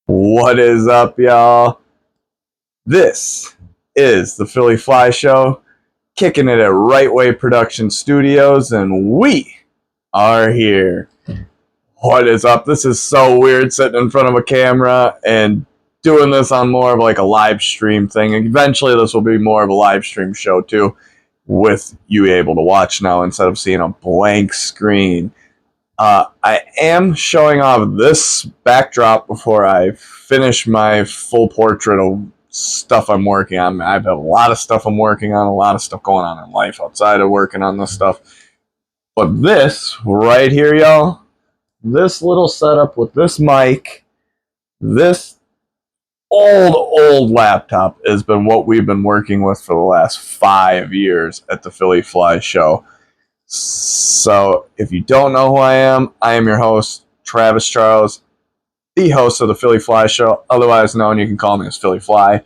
What is up, y'all? This is the Philly Fly Show, kicking it at Right Way Production Studios, and we are here. What is up? This is so weird sitting in front of a camera and doing this on more of like a live stream thing. Eventually, this will be more of a live stream show too, with you able to watch now instead of seeing a blank screen. I am showing off this backdrop before I finish my full portrait of stuff I'm working on. I have a lot of stuff I'm working on, a lot of stuff going on in life outside of working on this stuff. But this right here, y'all, this little setup with this mic, this old laptop has been what we've been working with for the last 5 years at the Philly Fly Show. So, if you don't know who I am your host, Travis Charles, the host of the Philly Fly Show, otherwise known, you can call me as Philly Fly.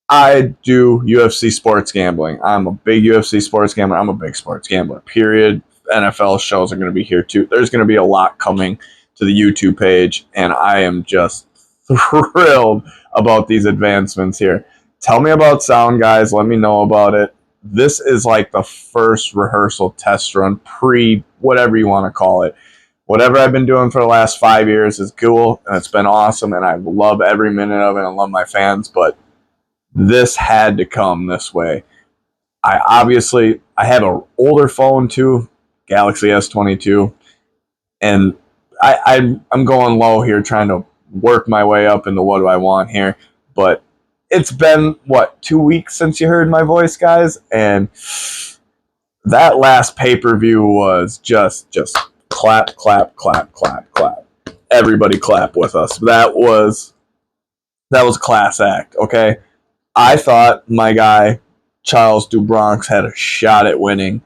I do UFC sports gambling. I'm a big UFC sports gambler. I'm a big sports gambler, period. NFL shows are going to be here too. There's going to be a lot coming to the YouTube page, and I am just thrilled about these advancements here. Tell me about sound, guys. Let me know about it. This is like the first rehearsal test run, whatever you want to call it. Whatever I've been doing for the last 5 years is cool, and it's been awesome, and I love every minute of it. I love my fans, but this had to come this way. I have an older phone too, Galaxy S22, and I'm going low here, trying to work my way up into what do I want here, but it's been, 2 weeks since you heard my voice, guys, and that last pay-per-view was just clap. Everybody clap with us. That was a class act, okay? I thought my guy, Charles DuBronx, had a shot at winning.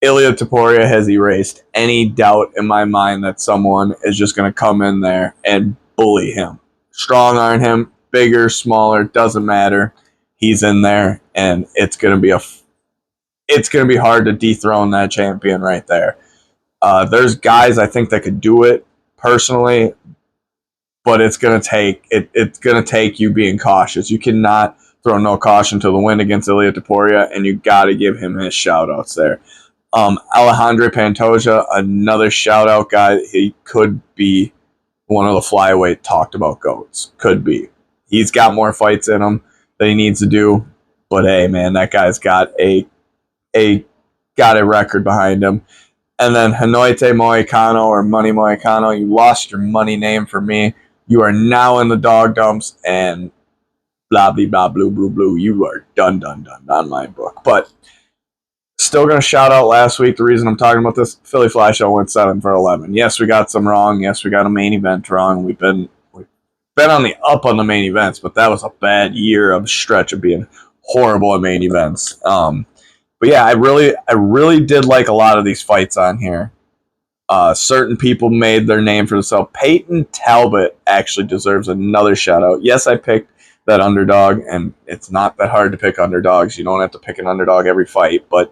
Ilia Topuria has erased any doubt in my mind that someone is just going to come in there and bully him. Strong arm him, bigger, smaller, doesn't matter. He's in there, and it's going to be hard to dethrone that champion right there. There's guys I think that could do it personally, but it's going to take you being cautious. You cannot throw no caution to the wind against Ilia Topuria, and you got to give him his shout-outs there. Alejandro Pantoja, another shout-out guy. He could be one of the flyweight talked about goats. Could be. He's got more fights in him that he needs to do, but hey, man, that guy's got a record behind him. And then Hanoite Moicano, or Money Moicano, you lost your money name for me. You are now in the dog dumps, and blah, blah, blah, blue, blue, blue. You are done on my book. But still going to shout out last week. The reason I'm talking about this, Philly Fly Show went 7 for 11. Yes, we got some wrong. Yes, we got a main event wrong. We've been on the up on the main events, but that was a bad year of stretch of being horrible at main events. But yeah, I really did like a lot of these fights on here. Certain people made their name for themselves. Peyton Talbot actually deserves another shout out. Yes, I picked that underdog, and it's not that hard to pick underdogs. You don't have to pick an underdog every fight, but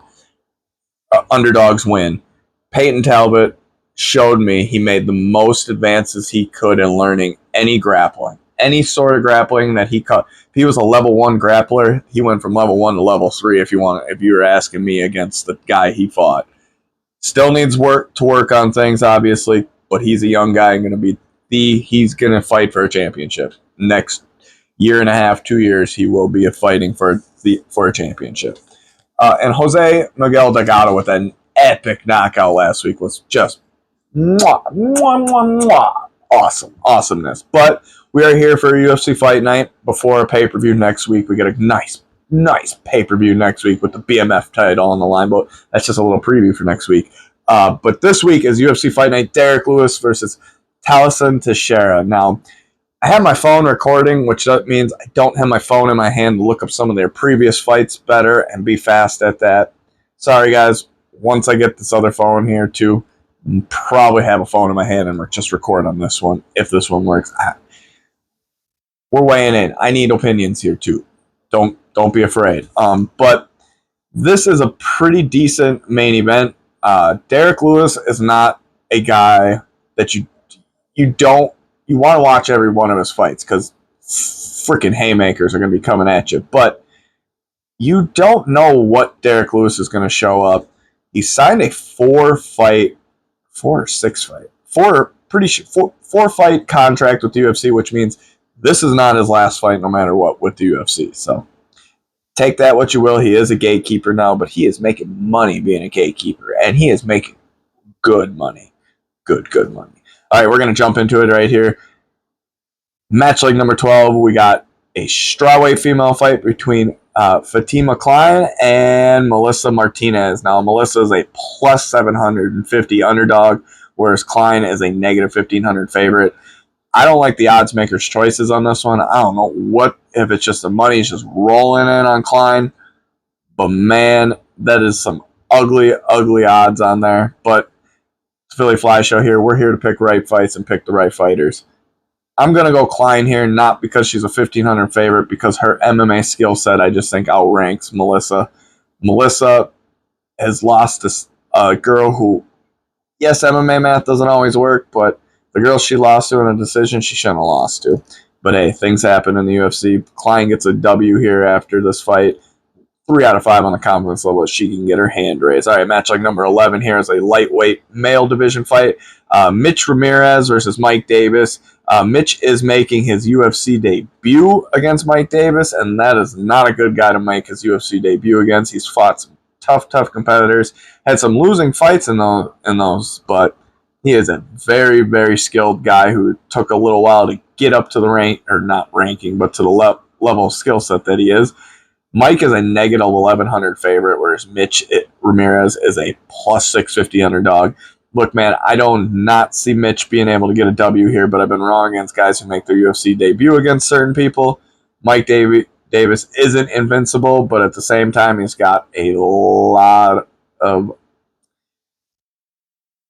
underdogs win. Peyton Talbot showed me he made the most advances he could in learning any grappling. Any sort of grappling that he caught. If he was a level 1 grappler, he went from level 1 to level 3 if you were asking me, against the guy he fought. Still needs to work on things, obviously, but he's a young guy and he's going to fight for a championship. Next year and a half, 2 years, he will be fighting for a championship. And Jose Miguel Delgado with an epic knockout last week was just awesomeness. But we are here for a UFC fight night before a pay-per-view next week. We get a nice pay-per-view next week with the BMF title on the line, but that's just a little preview for next week. But this week is UFC fight night, Derrick Lewis versus Tallison Teixeira. Now, I have my phone recording, which means I don't have my phone in my hand to look up some of their previous fights better and be fast at that. Sorry, guys. Once I get this other phone here, too, I'll probably have a phone in my hand and just record on this one, if this one works. We're weighing in. I need opinions here, too. Don't be afraid. But this is a pretty decent main event. Derrick Lewis is not a guy that you you want to watch every one of his fights because freaking haymakers are going to be coming at you. But you don't know what Derrick Lewis is going to show up. He signed a 4-fight contract with the UFC, which means this is not his last fight no matter what with the UFC. So take that what you will. He is a gatekeeper now, but he is making money being a gatekeeper, and he is making good money. Good money. All right, we're going to jump into it right here. Match leg number 12, we got a strawweight female fight between Fatima Klein and Melissa Martinez. Now, Melissa is a plus 750 underdog, whereas Klein is a negative 1,500 favorite. I don't like the odds makers' choices on this one. I don't know if it's just the money's just rolling in on Klein, but man, that is some ugly odds on there. But it's Philly Fly Show here. We're here to pick right fights and pick the right fighters. I'm going to go Klein here, not because she's a 1,500 favorite, because her MMA skill set I just think outranks Melissa. Melissa has lost to a girl who, yes, MMA math doesn't always work, but the girl she lost to in a decision she shouldn't have lost to. But hey, things happen in the UFC. Klein gets a W here after this fight. 3 out of 5 on the confidence level. She can get her hand raised. All right, match like number 11 here is a lightweight male division fight. Mitch Ramirez versus Mike Davis. Mitch is making his UFC debut against Mike Davis, and that is not a good guy to make his UFC debut against. He's fought some tough competitors. Had some losing fights in those, but he is a very, very skilled guy who took a little while to get up to the rank, or not ranking, but to the level of skill set that he is. Mike is a negative 1,100 favorite, whereas Mitch Ramirez is a plus 650 underdog. Look, man, I don't not see Mitch being able to get a W here, but I've been wrong against guys who make their UFC debut against certain people. Mike Davis isn't invincible, but at the same time, he's got a lot of...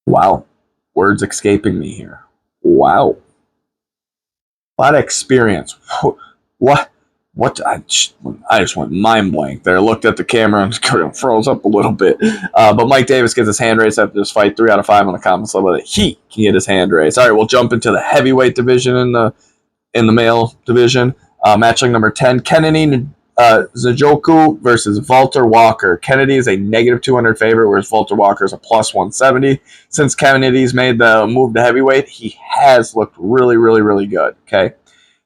Wow. Words escaping me here. Wow. A lot of experience. What? I just went mind blank there. Looked at the camera and froze up a little bit. But Mike Davis gets his hand raised after this fight. 3 out of 5 on the confidence level that he can get his hand raised. All right, we'll jump into the heavyweight division in the male division. Matching number 10, Kennedy Nzechukwu versus Walter Walker. Kennedy is a negative 200 favorite, whereas Walter Walker is a plus 170. Since Kennedy's made the move to heavyweight, he has looked really, really, really good. Okay.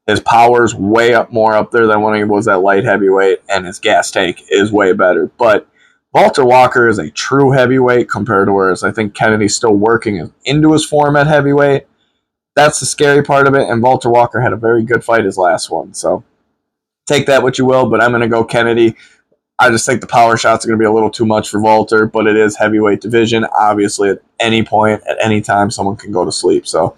His power's way more up there than when he was at light heavyweight, and his gas tank is way better. But Walter Walker is a true heavyweight compared to whereas I think Kennedy's still working into his form at heavyweight. That's the scary part of it, and Walter Walker had a very good fight his last one. So take that what you will, but I'm going to go Kennedy. I just think the power shots are going to be a little too much for Walter, but it is heavyweight division. Obviously, at any point, at any time, someone can go to sleep. So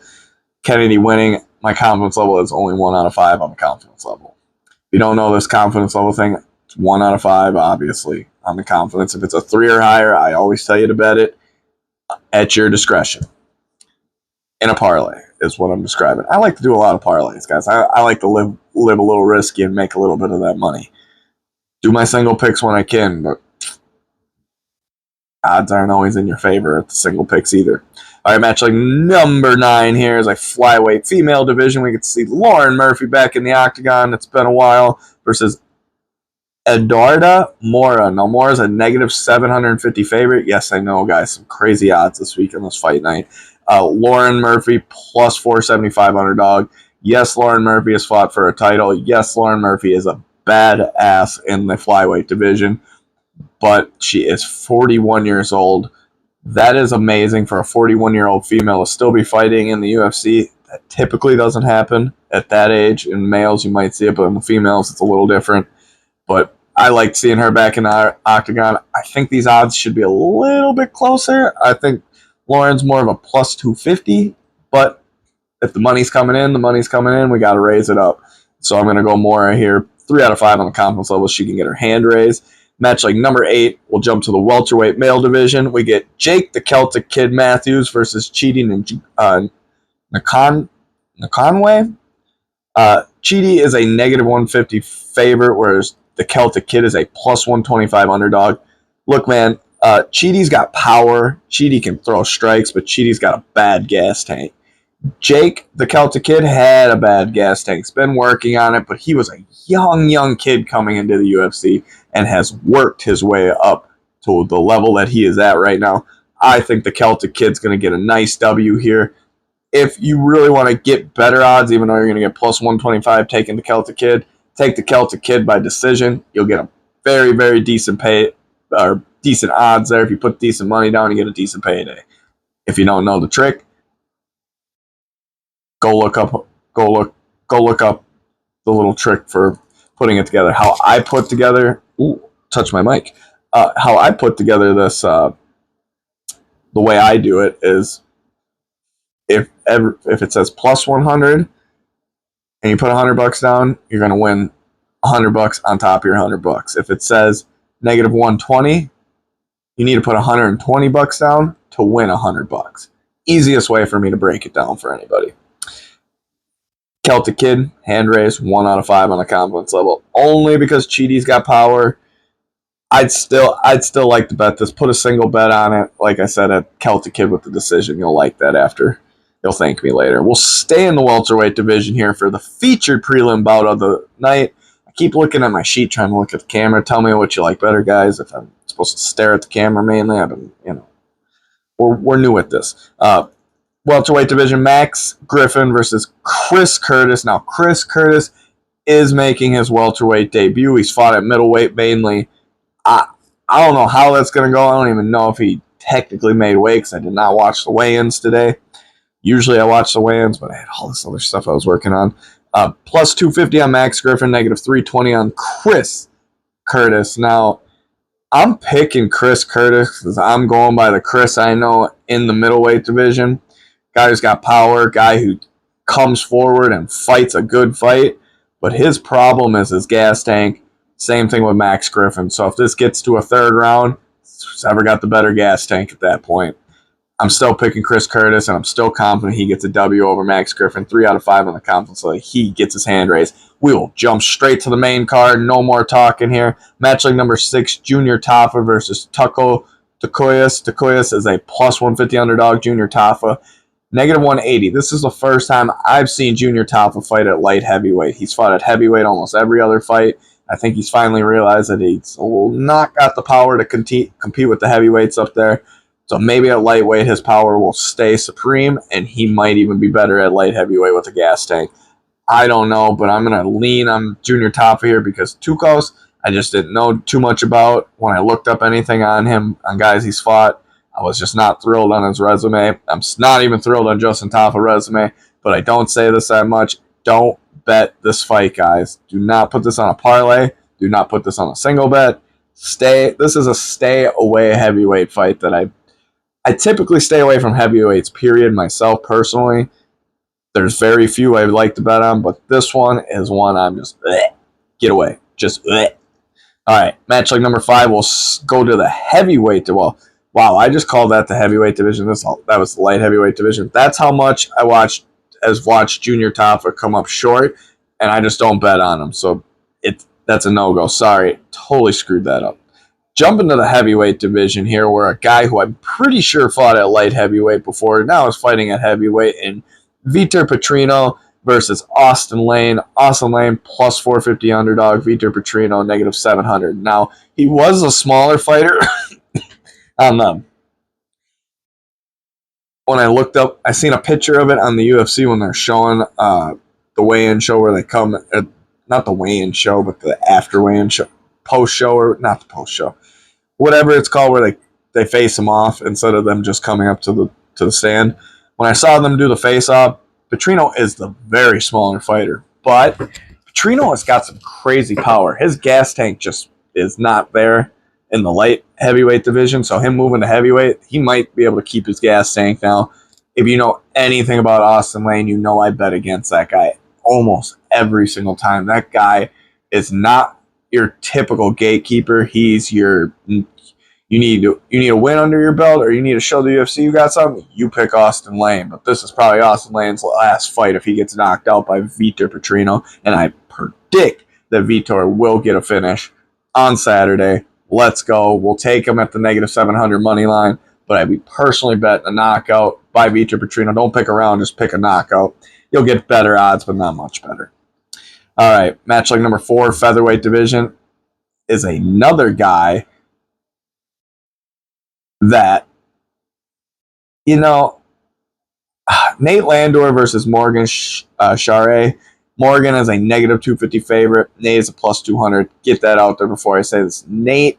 Kennedy winning. My confidence level is only 1 out of 5 on the confidence level. If you don't know this confidence level thing, it's 1 out of 5, obviously, on the confidence. If it's a 3 or higher, I always tell you to bet it at your discretion. In a parlay is what I'm describing. I like to do a lot of parlays, guys. I like to live a little risky and make a little bit of that money. Do my single picks when I can, but odds aren't always in your favor at the single picks either. All right, match like number 9 here is a flyweight female division. We get to see Lauren Murphy back in the octagon. It's been a while versus Eduarda Mora. Now, Mora's a negative 750 favorite. Yes, I know, guys, some crazy odds this week on this fight night. Lauren Murphy plus 475 underdog. Yes, Lauren Murphy has fought for a title. Yes, Lauren Murphy is a badass in the flyweight division, but she is 41 years old. That is amazing for a 41-year-old female to still be fighting in the UFC. That typically doesn't happen at that age. In males, you might see it, but in the females, it's a little different. But I like seeing her back in the octagon. I think these odds should be a little bit closer. I think Lauren's more of a plus 250, but if the money's coming in, we got to raise it up. So I'm going to go Mora here. 3 out of 5 on the confidence level. She can get her hand raised. Match like number 8, we'll jump to the welterweight male division. We get Jake the Celtic Kid Matthews versus Chidi Nkanwe. Chidi is a negative 150 favorite, whereas the Celtic Kid is a plus 125 underdog. Look, man, Chidi's got power. Chidi can throw strikes, but Chidi's got a bad gas tank. Jake, the Celtic kid, had a bad gas tank. He's been working on it, but he was a young kid coming into the UFC and has worked his way up to the level that he is at right now. I think the Celtic kid's going to get a nice W here. If you really want to get better odds, even though you're going to get plus 125 taking the Celtic kid, take the Celtic kid by decision. You'll get a very decent pay or decent odds there. If you put decent money down, you get a decent payday. If you don't know the trick, go look up the little trick for putting it together. How I put together, touch my mic. How I put together this, the way I do it is if it says plus 100 and you put $100 down, you're going to win $100 on top of your $100. If it says negative 120, you need to put $120 down to win $100. Easiest way for me to break it down for anybody. Celtic kid, hand raise, 1 out of 5 on the confidence level. Only because Cheaty's got power. I'd still like to bet this. Put a single bet on it. Like I said, at Celtic kid with the decision. You'll like that after. You'll thank me later. We'll stay in the welterweight division here for the featured prelim bout of the night. I keep looking at my sheet, trying to look at the camera. Tell me what you like better, guys. If I'm supposed to stare at the camera mainly, I've been, we're new at this. Welterweight division, Max Griffin versus Chris Curtis. Now, Chris Curtis is making his welterweight debut. He's fought at middleweight mainly. I don't know how that's going to go. I don't even know if he technically made weight because I did not watch the weigh-ins today. Usually I watch the weigh-ins, but I had all this other stuff I was working on. Plus 250 on Max Griffin, negative 320 on Chris Curtis. Now, I'm picking Chris Curtis because I'm going by the Chris I know in the middleweight division. Guy who's got power, guy who comes forward and fights a good fight, but his problem is his gas tank. Same thing with Max Griffin. So if this gets to a third round, whoever got the better gas tank at that point. I'm still picking Chris Curtis, and I'm still confident he gets a W over Max Griffin. 3 out of 5 on the confidence level. He gets his hand raised. We will jump straight to the main card. No more talking here. Match link number 6, Junior Tafa versus Tuco Takoyas. Takoyas is a plus 150 underdog. Junior Tafa, negative 180. This is the first time I've seen Junior Tafa fight at light heavyweight. He's fought at heavyweight almost every other fight. I think he's finally realized that he's not got the power to compete with the heavyweights up there. So maybe at lightweight, his power will stay supreme, and he might even be better at light heavyweight with a gas tank. I don't know, but I'm going to lean on Junior Tafa here because Tukos, I just didn't know too much about. When I looked up anything on him, on guys he's fought, I was just not thrilled on his resume. I'm not even thrilled on Justin Tafa's resume, but I don't say this that much. Don't bet this fight, guys. Do not put this on a parlay. Do not put this on a single bet. This is a stay away heavyweight fight that I typically stay away from heavyweights, period, myself personally. There's very few I would like to bet on, but this one is one I'm just, get away. Just, All right, match like number 5, we'll go to the heavyweight. Well, wow, I just called that the heavyweight division. That was the light heavyweight division. That's how much I watched Junior Tafa come up short, and I just don't bet on him. So that's a no-go. Sorry, totally screwed that up. Jump into the heavyweight division here, where a guy who I'm pretty sure fought at light heavyweight before now is fighting at heavyweight in Vitor Petrino versus Austin Lane. Austin Lane plus 450 underdog. Vitor Petrino negative 700. Now, he was a smaller fighter. When I looked up, I seen a picture of it on the UFC when they're showing the weigh-in show where they come, not the weigh-in show, but the after weigh-in show, post-show, or not the post-show, whatever it's called, where they face them off instead of them just coming up to the stand. When I saw them do the face-off, Petrino is the very smaller fighter, but Petrino has got some crazy power. His gas tank just is not there in the light heavyweight division, so him moving to heavyweight, he might be able to keep his gas tank now. If you know anything about Austin Lane, you know I bet against that guy almost every single time. That guy is not your typical gatekeeper. He's your, you need a win under your belt, or you need to show the UFC you got something, you pick Austin Lane. But this is probably Austin Lane's last fight if he gets knocked out by Vitor Petrino, and I predict that Vitor will get a finish on Saturday. Let's go. We'll take him at the negative 700 money line, but I'd be personally betting a knockout by Vitor Petrino. Don't pick around, just pick a knockout. You'll get better odds, but not much better. All right, match like number 4, featherweight division, is another guy that, you know, Nate Landor versus Morgan Charre. Morgan is a negative 250 favorite. Nate is a plus 200. Get that out there before I say this. Nate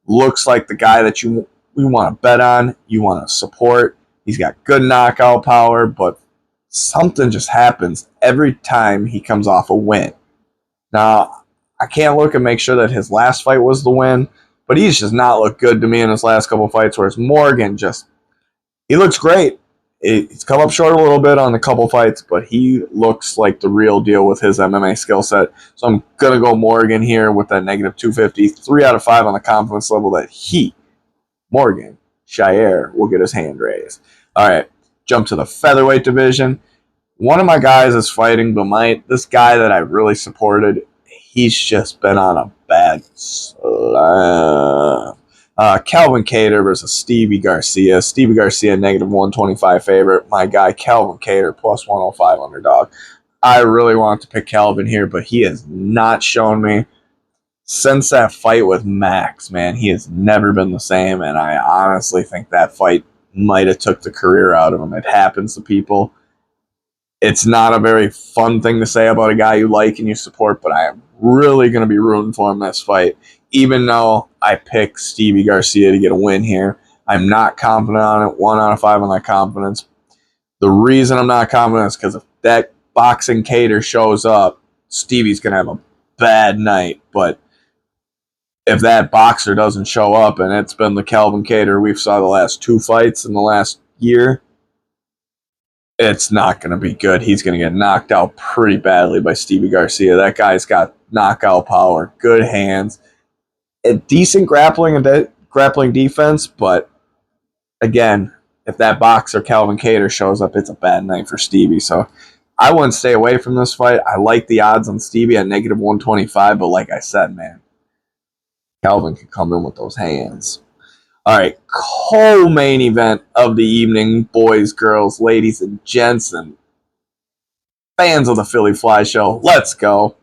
looks like the guy that you want to bet on, you want to support. He's got good knockout power, but something just happens every time he comes off a win. Now, I can't look and make sure that his last fight was the win, but he's just not looked good to me in his last couple fights, whereas Morgan he looks great. He's come up short a little bit on a couple fights, but he looks like the real deal with his MMA skill set. So I'm going to go Morgan here with that negative 250. 3 out of 5 on the confidence level that Morgan Shire, will get his hand raised. All right, jump to the featherweight division. One of my guys is fighting, but this guy that I really supported, he's just been on a bad slump. Calvin Kattar versus Stevie Garcia. Stevie Garcia, negative 125 favorite. My guy, Calvin Kattar, plus 105 underdog. I really want to pick Calvin here, but he has not shown me since that fight with Max, man. He has never been the same, and I honestly think that fight might have took the career out of him. It happens to people. It's not a very fun thing to say about a guy you like and you support, but I am really going to be rooting for him this fight. Even though I picked Stevie Garcia to get a win here, I'm not confident on it. 1 out of 5 on that confidence. The reason I'm not confident is because if that boxing Kattar shows up, Stevie's going to have a bad night. But if that boxer doesn't show up, and it's been the Calvin Kattar we've saw the last 2 fights in the last year, it's not going to be good. He's going to get knocked out pretty badly by Stevie Garcia. That guy's got knockout power, good hands, a decent grappling defense, but again, if that boxer Calvin Kattar shows up, it's a bad night for Stevie. So I wouldn't stay away from this fight. I like the odds on Stevie at negative 125, but like I said, man, Calvin can come in with those hands. All right, co-main event of the evening, boys, girls, ladies, and gents, and fans of the Philly Fly Show. Let's go.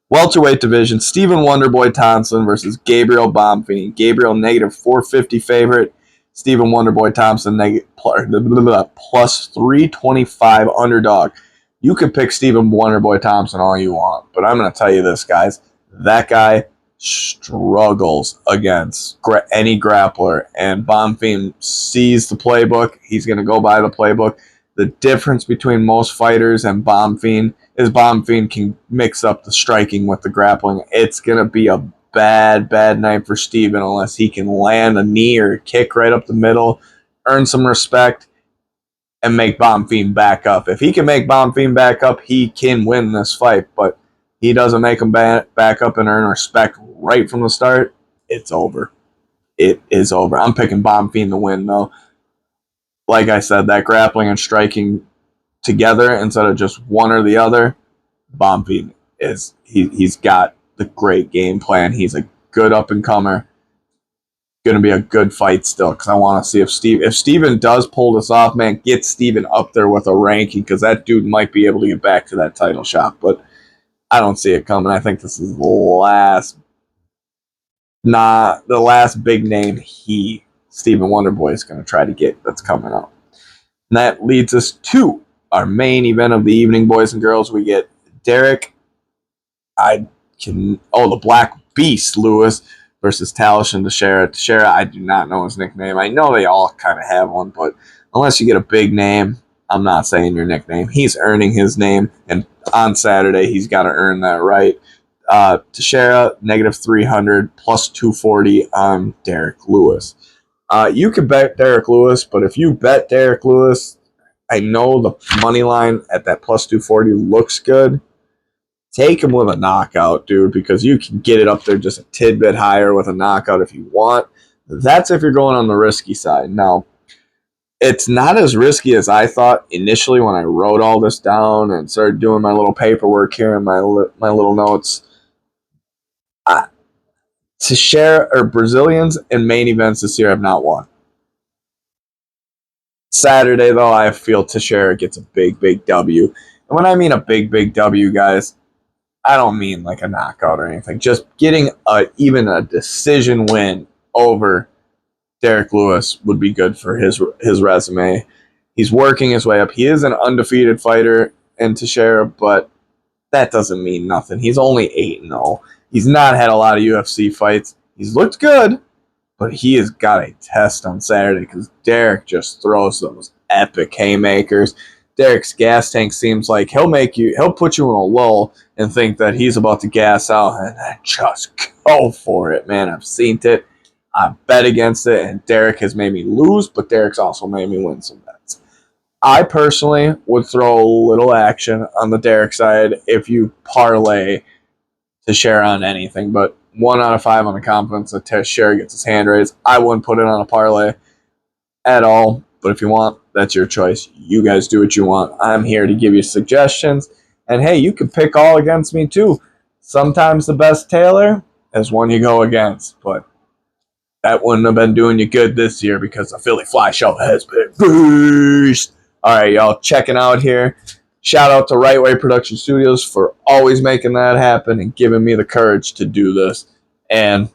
Welterweight division, Stephen Wonderboy Thompson versus Gabriel Bonfim. Gabriel, negative 450 favorite. Stephen Wonderboy Thompson, plus 325 underdog. You could pick Stephen Wonderboy Thompson all you want, but I'm going to tell you this, guys. That guy struggles against any grappler, and Bonfim sees the playbook. He's going to go by the playbook. The difference between most fighters and Bonfim is Bonfim can mix up the striking with the grappling. It's going to be a bad night for Steven unless he can land a knee or a kick right up the middle, earn some respect, and make Bonfim back up. If he can make Bonfim back up, he can win this fight, but he doesn't make him back up and earn respect right from the start, it's over. It is over. I'm picking Bonfim to win, though. Like I said, that grappling and striking together instead of just one or the other, Bonfim he's got the great game plan. He's a good up-and-comer. Going to be a good fight still because I want to see if Steven does pull this off, man, get Steven up there with a ranking because that dude might be able to get back to that title shot, but I don't see it coming. I think this is the last big name Stephen Wonderboy is going to try to get that's coming up. And that leads us to our main event of the evening, boys and girls. We get Derrick, the Black Beast Lewis versus tallison Teixeira. Teixeira, I do not know his nickname. I know they all kind of have one, but unless you get a big name, I'm not saying your nickname. He's earning his name, and on Saturday, he's got to earn that right. Teixeira, negative 300, plus 240 on Derrick Lewis. You could bet Derrick Lewis, but if you bet Derrick Lewis, I know the money line at that plus 240 looks good. Take him with a knockout, dude, because you can get it up there just a tidbit higher with a knockout if you want. That's if you're going on the risky side. Now, it's not as risky as I thought initially when I wrote all this down and started doing my little paperwork here and my little notes. Teixeira or Brazilians in main events this year have not won. Saturday, though, I feel Teixeira gets a big W. And when I mean a big W, guys, I don't mean like a knockout or anything. Just getting even a decision win over Derrick Lewis would be good for his resume. He's working his way up. He is an undefeated fighter in Teixeira, but that doesn't mean nothing. He's only 8-0. He's not had a lot of UFC fights. He's looked good, but he has got a test on Saturday because Derrick just throws those epic haymakers. Derrick's gas tank seems like he'll put you in a lull and think that he's about to gas out and then just go for it, man. I've seen it. I bet against it, and Derrick has made me lose, but Derrick's also made me win some bets. I personally would throw a little action on the Derrick side if you parlay Teixeira on anything, but 1 out of 5 on the confidence that Teixeira gets his hand raised. I wouldn't put it on a parlay at all, but if you want, that's your choice. You guys do what you want. I'm here to give you suggestions, and hey, you can pick all against me too. Sometimes the best Taylor is one you go against, but that wouldn't have been doing you good this year because the Philly Fly Show has been beast. All right, y'all, checking out here. Shout out to Right Way Production Studios for always making that happen and giving me the courage to do this and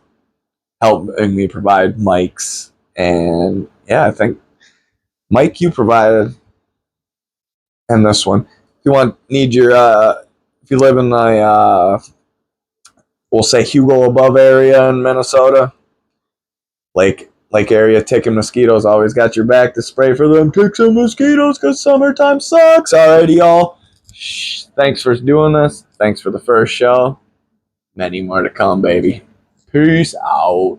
helping me provide mics. And yeah, I think Mike, you provided, and this one. If you if you live in the, we'll say Hugo above area in Minnesota, Lake area, ticking mosquitoes always got your back to spray for them ticks and mosquitoes because summertime sucks. Alrighty, y'all. Thanks for doing this. Thanks for the first show. Many more to come, baby. Peace out.